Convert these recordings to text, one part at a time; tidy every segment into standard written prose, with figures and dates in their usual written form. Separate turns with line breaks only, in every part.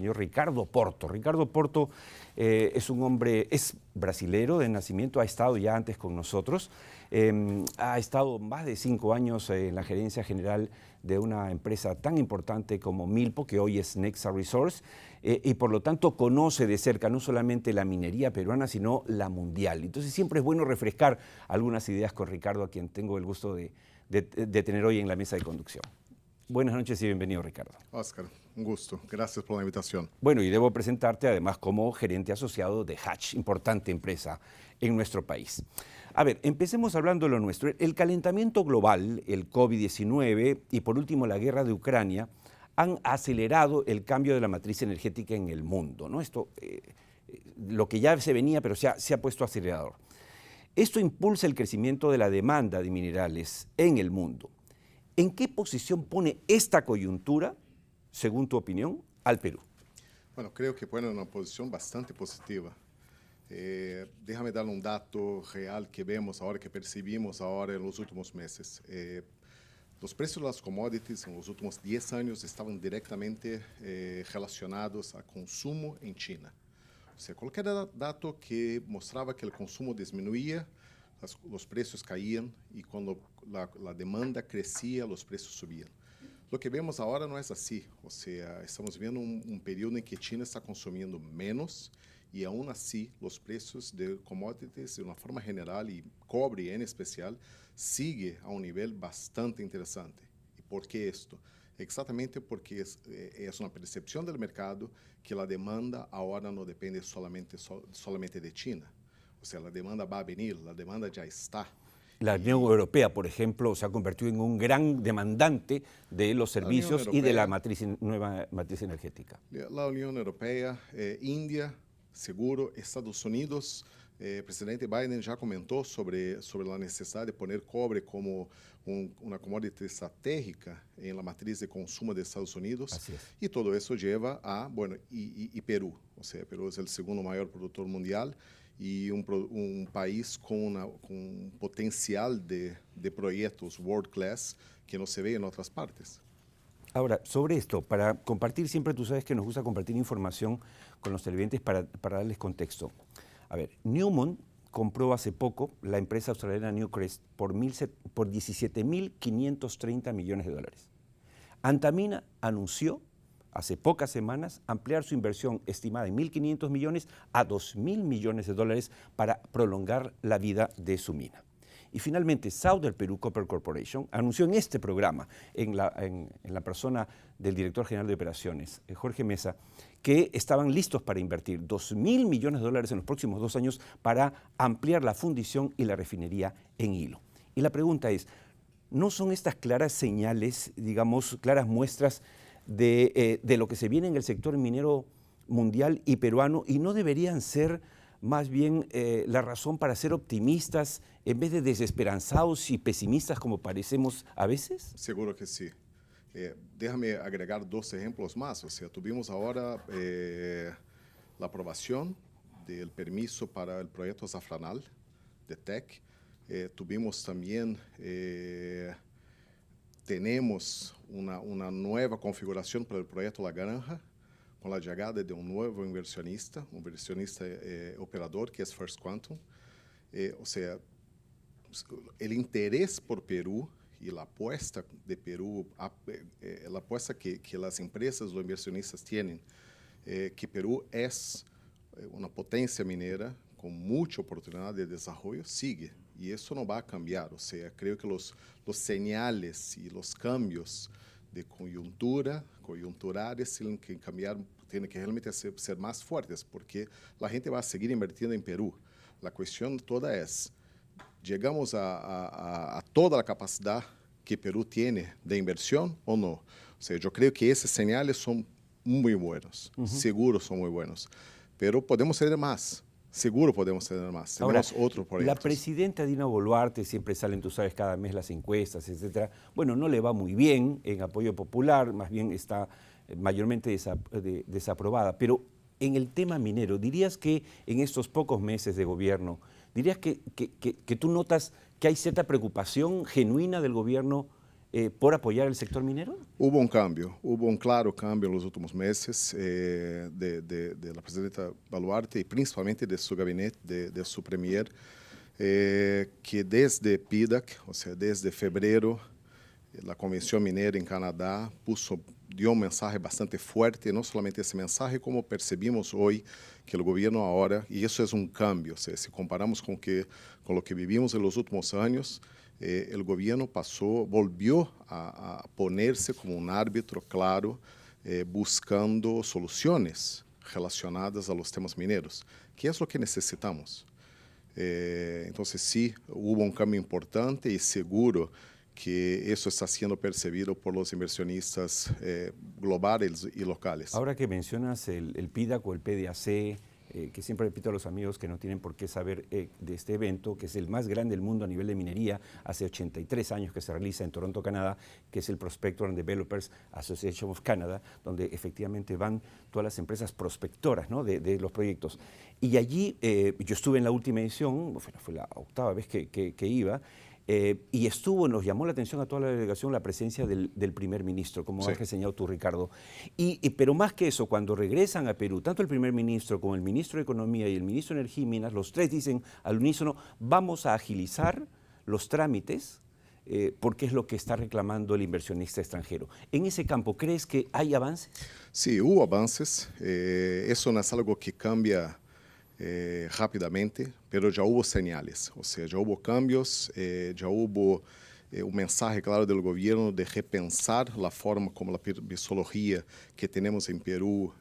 señor Ricardo Porto. Ricardo Porto es un hombre, es brasilero de nacimiento, ha estado ya antes con nosotros, ha estado más de 5 años en la gerencia general de una empresa tan importante como Milpo, que hoy es Nexa Resource, y por lo tanto conoce de cerca no solamente la minería peruana, sino la mundial. Entonces siempre es bueno refrescar algunas ideas con Ricardo, a quien tengo el gusto de tener hoy en la mesa de conducción. Buenas noches y bienvenido, Ricardo.
Oscar, un gusto. Gracias por la invitación.
Bueno, y debo presentarte además como gerente asociado de Hatch, importante empresa en nuestro país. A ver, empecemos hablando de lo nuestro. El calentamiento global, el COVID-19 y por último la guerra de Ucrania han acelerado el cambio de la matriz energética en el mundo, ¿no? Esto, lo que ya se venía, pero se ha puesto acelerador. Esto impulsa el crecimiento de la demanda de minerales en el mundo. ¿En qué posición pone esta coyuntura, según tu opinión, al Perú?
Bueno, creo que pone una posición bastante positiva. Déjame dar un dato real que vemos ahora, que percibimos ahora en los últimos meses. Los precios de las commodities en los últimos 10 años estaban directamente relacionados a consumo en China. O sea, cualquier dato que mostraba que el consumo disminuía, los precios caían, y cuando la demanda crecía, los precios subían. Lo que vemos ahora no es así. O sea, estamos viendo un periodo en que China está consumiendo menos, y aún así los precios de commodities de una forma general, y cobre en especial, sigue a un nivel bastante interesante. ¿Y por qué esto? Exactamente porque es una percepción del mercado que la demanda ahora no depende solamente de China. O sea, la demanda va a venir, la demanda ya está.
La Unión Europea, por ejemplo, se ha convertido en un gran demandante de los servicios y de la nueva matriz energética.
La Unión Europea, India, seguro, Estados Unidos. El presidente Biden ya comentó sobre la necesidad de poner cobre como una commodity estratégica en la matriz de consumo de Estados Unidos.
Así es.
Y todo eso lleva a, bueno, y Perú. O sea, Perú es el segundo mayor productor mundial y un país con un potencial de proyectos world class que no se ve en otras partes.
Ahora, sobre esto, para compartir, siempre tú sabes que nos gusta compartir información con los televidentes para darles contexto. A ver, Newmont compró hace poco la empresa australiana Newcrest por 17.530 millones de dólares. Antamina anunció hace pocas semanas ampliar su inversión estimada en 1.500 millones a 2.000 millones de dólares para prolongar la vida de su mina. Y finalmente, Southern Peru Copper Corporation anunció en este programa, en la persona del director general de operaciones, Jorge Mesa, que estaban listos para invertir 2.000 millones de dólares en los próximos 2 años para ampliar la fundición y la refinería en Ilo. Y la pregunta es, ¿no son estas claras señales, digamos, claras muestras de lo que se viene en el sector minero mundial y peruano, y no deberían ser más bien la razón para ser optimistas en vez de desesperanzados y pesimistas como parecemos a veces?
Seguro que sí. Déjame agregar 2 ejemplos más. O sea, tuvimos ahora la aprobación del permiso para el proyecto Zafranal de Teck. Tuvimos también, tenemos una nueva configuración para el proyecto La Granja, con la llegada de un nuevo inversionista, operador, que es First Quantum. O sea, el interés por Perú y la apuesta de Perú, la apuesta que las empresas o inversionistas tienen, que Perú es una potencia minera con mucha oportunidad de desarrollo, sigue. Y eso no va a cambiar. O sea, creo que los señales y los cambios de coyunturales tienen que cambiar, tienen que realmente ser más fuertes, porque la gente va a seguir invirtiendo en Perú. La cuestión toda es, ¿llegamos a toda la capacidad que Perú tiene de inversión o no? O sea, yo creo que esos señales son muy buenos, seguro son muy buenos, pero podemos tener más. Seguro podemos tener más. Tenemos otros proyectos.
La presidenta Dina Boluarte, siempre salen, tú sabes, cada mes las encuestas, etcétera. Bueno, no le va muy bien en apoyo popular, más bien está mayormente desaprobada. Pero en el tema minero, ¿dirías que en estos pocos meses de gobierno, dirías que tú notas que hay cierta preocupación genuina del gobierno por apoyar el sector minero?
Hubo un claro cambio en los últimos meses de la presidenta Boluarte y principalmente de su gabinete, de su premier, que desde PIDAC, o sea, desde febrero, la Convención Minera en Canadá dio un mensaje bastante fuerte, no solamente ese mensaje, como percibimos hoy que el gobierno ahora, y eso es un cambio, o sea, si comparamos con lo que vivimos en los últimos años, el gobierno volvió a ponerse como un árbitro claro, buscando soluciones relacionadas a los temas mineros, que es lo que necesitamos. Entonces, sí, hubo un cambio importante y seguro que eso está siendo percibido por los inversionistas globales y locales.
Ahora que mencionas el PIDAC o el PDAC, que siempre repito a los amigos que no tienen por qué saber de este evento, que es el más grande del mundo a nivel de minería, hace 83 años que se realiza en Toronto, Canadá, que es el Prospector and Developers Association of Canada, donde efectivamente van todas las empresas prospectoras, ¿no?, de los proyectos. Y allí yo estuve en la última edición, fue la octava vez que iba, y nos llamó la atención a toda la delegación la presencia del primer ministro, como
Sí.
has reseñado tú, Ricardo. Pero más que eso, cuando regresan a Perú, tanto el primer ministro como el ministro de Economía y el ministro de Energía y Minas, los tres dicen al unísono, vamos a agilizar los trámites porque es lo que está reclamando el inversionista extranjero. En ese campo, ¿crees que hay avances?
Sí, hubo avances. Eso no es algo que cambia rápidamente, pero ya hubo señales, o sea, ya hubo cambios, ya hubo un mensaje claro del gobierno de repensar la forma como la permisología que tenemos en Perú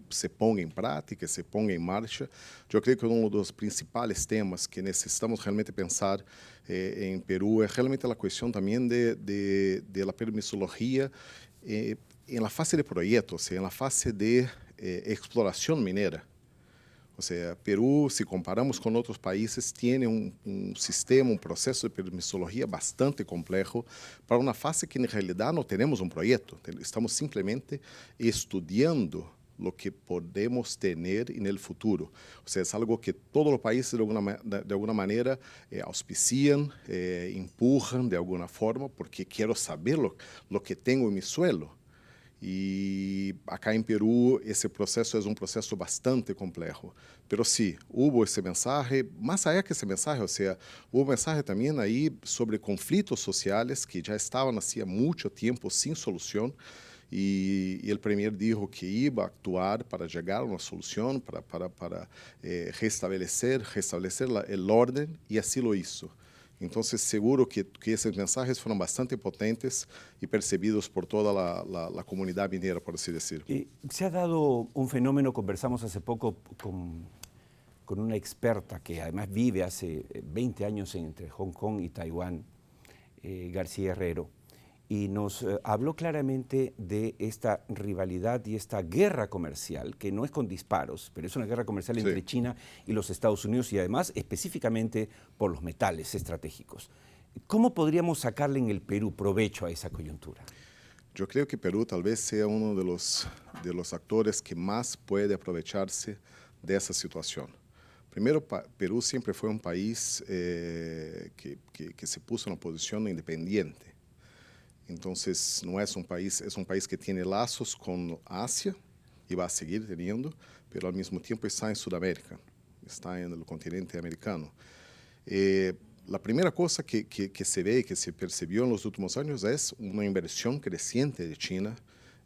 se ponga en práctica, se ponga en marcha. Yo creo que uno de los principales temas que necesitamos realmente pensar en Perú es realmente la cuestión también de la permisología en la fase de proyecto, o sea, en la fase de exploración minera. O sea, Perú, si comparamos con otros países, tiene un sistema, un proceso de permisología bastante complejo para una fase que en realidad no tenemos un proyecto. Estamos simplemente estudiando lo que podemos tener en el futuro. O sea, es algo que todos los países de alguna manera auspician, empujan de alguna forma, porque quiero saber lo que tengo en mi suelo. Y acá en Perú ese proceso es un proceso bastante complejo. Pero sí, hubo ese mensaje, más allá que ese mensaje, o sea, hubo un mensaje también ahí sobre conflictos sociales que ya estaban hacía mucho tiempo sin solución. Y el premier dijo que iba a actuar para llegar a una solución, para restablecer el orden, y así lo hizo. Entonces, seguro que esos mensajes fueron bastante potentes y percibidos por toda la comunidad minera, por así decir.
Se ha dado un fenómeno, conversamos hace poco con una experta que además vive hace 20 años entre Hong Kong y Taiwán, García Herrero, y nos habló claramente de esta rivalidad y esta guerra comercial, que no es con disparos, pero es una guerra comercial entre
Sí.
China y los Estados Unidos, y además específicamente por los metales estratégicos. ¿Cómo podríamos sacarle en el Perú provecho a esa coyuntura?
Yo creo que Perú tal vez sea uno de los actores que más puede aprovecharse de esa situación. Primero, Perú siempre fue un país que se puso en una posición independiente. Entonces, no es un país que tiene lazos con Asia y va a seguir teniendo, pero al mismo tiempo está en Sudamérica, está en el continente americano. La primera cosa que se ve y que se percibió en los últimos años es una inversión creciente de China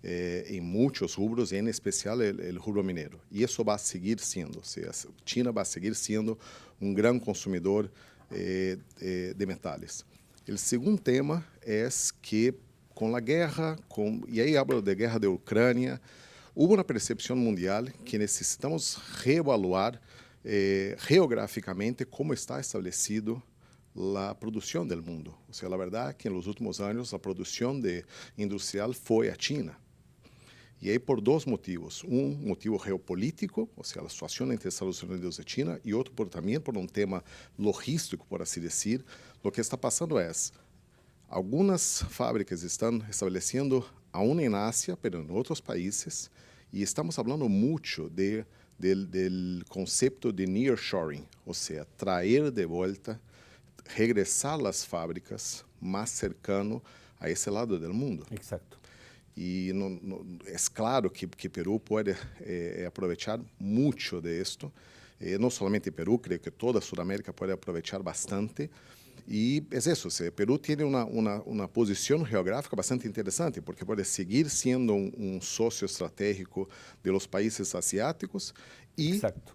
en muchos rubros, en especial el rubro minero. Y eso va a seguir siendo, o sea, China va a seguir siendo un gran consumidor de metales. El segundo tema es que con la guerra, y ahí hablo de guerra de Ucrania, hubo una percepción mundial que necesitamos reevaluar geográficamente cómo está establecido la producción del mundo. O sea, la verdad es que en los últimos años la producción industrial fue a China. Y ahí por dos motivos. Un motivo geopolítico, o sea, la situación entre Estados Unidos y China, y otro también por un tema logístico, por así decir. Lo que está pasando es, algunas fábricas están estableciendo aún en Asia, pero en otros países, y estamos hablando mucho del concepto de nearshoring, o sea, traer de vuelta, regresar las fábricas más cercano a ese lado del mundo.
Exacto.
Y es claro que Perú puede aprovechar mucho de esto. No solamente Perú, creo que toda Sudamérica puede aprovechar bastante. Y es eso, Perú tiene una posición geográfica bastante interesante, porque puede seguir siendo un socio estratégico de los países asiáticos y
Exacto.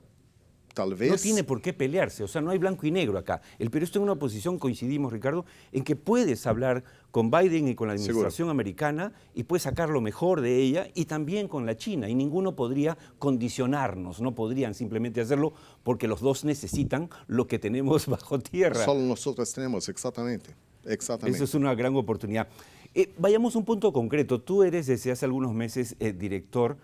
tal vez...
No tiene por qué pelearse, o sea, no hay blanco y negro acá. El Perú está en una posición, coincidimos, Ricardo, en que puedes hablar con Biden y con la administración americana y puedes sacar lo mejor de ella, y también con la China, y ninguno podría condicionarnos, no podrían simplemente hacerlo porque los dos necesitan lo que tenemos bajo tierra.
Solo nosotros tenemos, exactamente.
Eso es una gran oportunidad. Vayamos a un punto concreto. Tú eres desde hace algunos meses director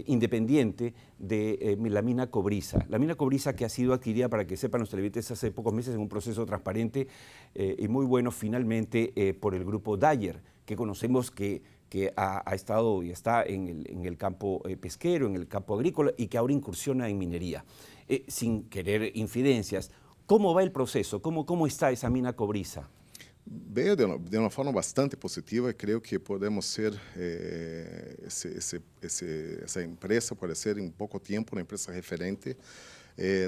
independiente de la mina Cobriza. La mina Cobriza, que ha sido adquirida, para que sepan los televidentes, hace pocos meses en un proceso transparente y muy bueno finalmente por el grupo Dyer, que conocemos que ha estado y está en el campo pesquero, en el campo agrícola, y que ahora incursiona en minería. Sin querer infidencias, ¿cómo va el proceso? ¿Cómo está esa mina Cobriza?
Veio de uma forma bastante positiva. Creo que podemos ser, essa empresa pode ser em pouco tempo uma empresa referente.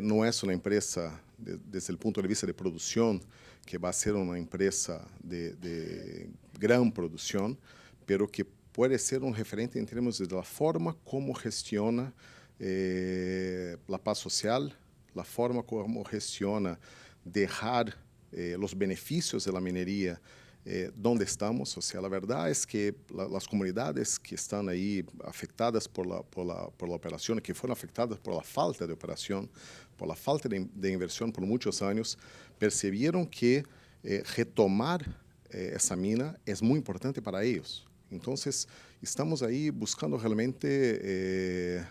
Não é uma empresa, desde o ponto de vista de produção, que vai ser uma empresa de grande produção, pero que pode ser um referente em termos da forma como gestiona a paz social, a forma como gestiona deixar los beneficios de la minería donde estamos. O sea, la verdad es que las comunidades que están ahí afectadas por la operación, que fueron afectadas por la falta de operación, por la falta de inversión por muchos años, percibieron que retomar esa mina es muy importante para ellos. Entonces, estamos ahí buscando realmente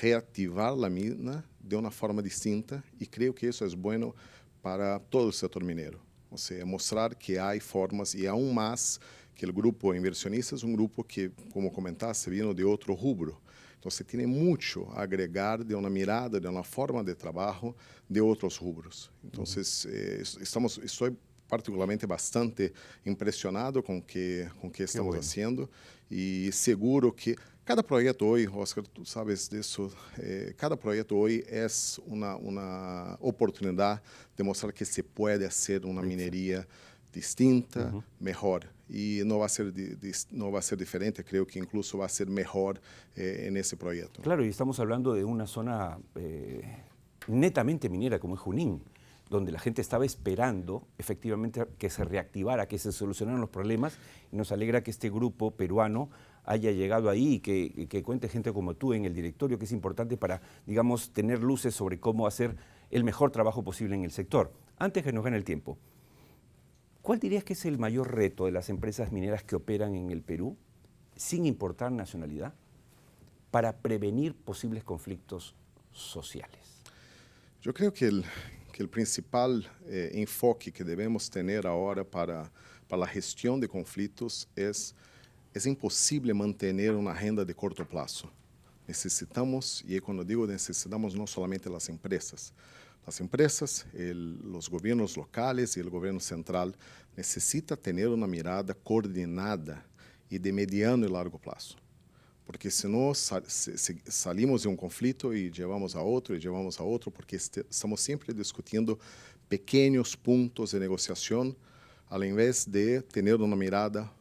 reactivar la mina de una forma distinta, y creo que eso es bueno para todo o setor mineiro. Ou seja, mostrar que há formas, e aún mais que o grupo inversionista é um grupo que, como comentaste, vino de outro rubro. Então, você tem muito a agregar de uma mirada, de uma forma de trabalho de outros rubros. Então, estou particularmente bastante impressionado com o que estamos fazendo, e seguro que cada projeto hoje, Oscar, tu sabes disso, cada projeto hoje é uma oportunidade de mostrar que se pode fazer uma mineria distinta, melhor. E não vai ser diferente, creio que incluso vai ser melhor nesse projeto.
Claro, y estamos hablando de una zona netamente minera como es Junín, donde la gente estaba esperando efectivamente que se reactivara, que se solucionaran los problemas, y nos alegra que este grupo peruano haya llegado ahí y que cuente gente como tú en el directorio, que es importante para, digamos, tener luces sobre cómo hacer el mejor trabajo posible en el sector. Antes que nos gane el tiempo, ¿cuál dirías que es el mayor reto de las empresas mineras que operan en el Perú, sin importar nacionalidad, para prevenir posibles conflictos sociales?
Yo creo que el principal enfoque que debemos tener ahora para la gestión de conflictos es imposible mantener una agenda de corto plazo. Necesitamos, y cuando digo necesitamos, no solamente las empresas, los gobiernos locales y el gobierno central necesitan tener una mirada coordinada y de mediano y largo plazo. Porque si no, salimos de un conflicto y llevamos a otro, porque estamos siempre discutiendo pequeños puntos de negociación, al invés de tener una mirada.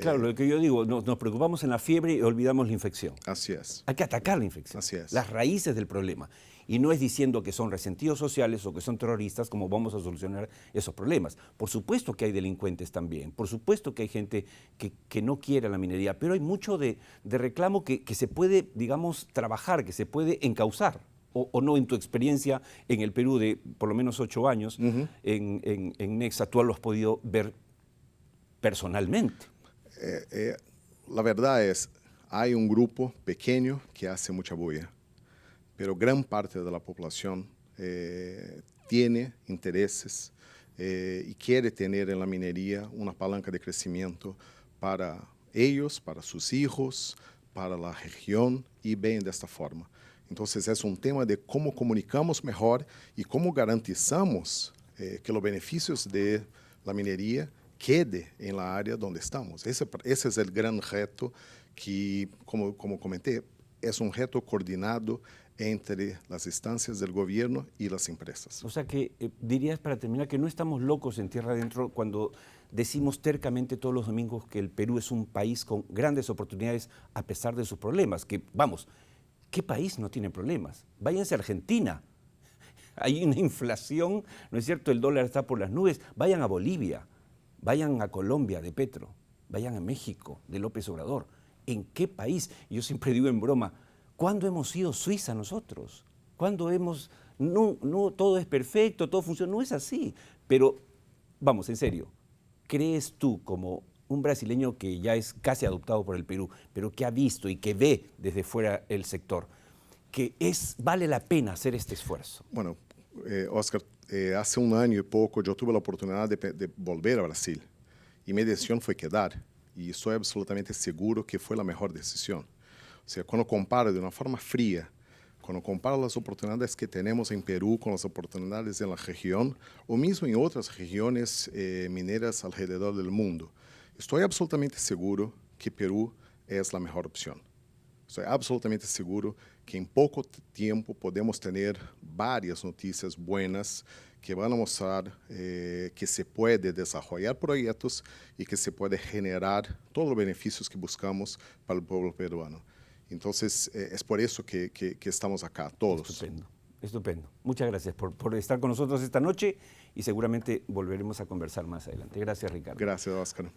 Claro, lo que yo digo, nos preocupamos en la fiebre y olvidamos la infección.
Así es.
Hay que atacar la infección,
Así es.
las raíces del problema. Y no es diciendo que son resentidos sociales o que son terroristas como vamos a solucionar esos problemas. Por supuesto que hay delincuentes también, por supuesto que hay gente que no quiere la minería, pero hay mucho de reclamo que se puede, digamos, trabajar, que se puede encauzar. O no, en tu experiencia en el Perú de por lo menos 8 años, en Nexa, tú lo has podido ver personalmente.
La verdad es, hay un grupo pequeño que hace mucha bulla, pero gran parte de la población tiene intereses y quiere tener en la minería una palanca de crecimiento para ellos, para sus hijos, para la región, y ven de esta forma. Entonces es un tema de cómo comunicamos mejor y cómo garantizamos que los beneficios de la minería quede en la área donde estamos. Ese es el gran reto que, como comenté, es un reto coordinado entre las instancias del gobierno y las empresas.
O sea que dirías, para terminar, que no estamos locos en tierra adentro cuando decimos tercamente todos los domingos que el Perú es un país con grandes oportunidades a pesar de sus problemas. Que, vamos, ¿qué país no tiene problemas? Váyanse a Argentina. Hay una inflación, ¿no es cierto? El dólar está por las nubes. Vayan a Bolivia, vayan a Colombia de Petro, vayan a México de López Obrador. ¿En qué país? Yo siempre digo en broma, ¿cuándo hemos sido Suiza nosotros? ¿Cuándo hemos...? No, todo es perfecto, todo funciona. No es así. Pero, vamos, en serio, ¿crees tú, como un brasileño que ya es casi adoptado por el Perú, pero que ha visto y que ve desde fuera el sector, que vale la pena hacer este esfuerzo?
Bueno, Oscar, hace un año y poco yo tuve la oportunidad de volver a Brasil y mi decisión fue quedar. Y estoy absolutamente seguro que fue la mejor decisión. O sea, cuando comparo de una forma fría, cuando comparo las oportunidades que tenemos en Perú con las oportunidades en la región, o mismo en otras regiones mineras alrededor del mundo, estoy absolutamente seguro que Perú es la mejor opción. Estoy absolutamente seguro que en poco tiempo podemos tener varias noticias buenas que van a mostrar que se puede desarrollar proyectos y que se puede generar todos los beneficios que buscamos para el pueblo peruano. Entonces, es por eso que estamos acá, todos.
Estupendo, estupendo. Muchas gracias por estar con nosotros esta noche y seguramente volveremos a conversar más adelante. Gracias, Ricardo.
Gracias, Oscar.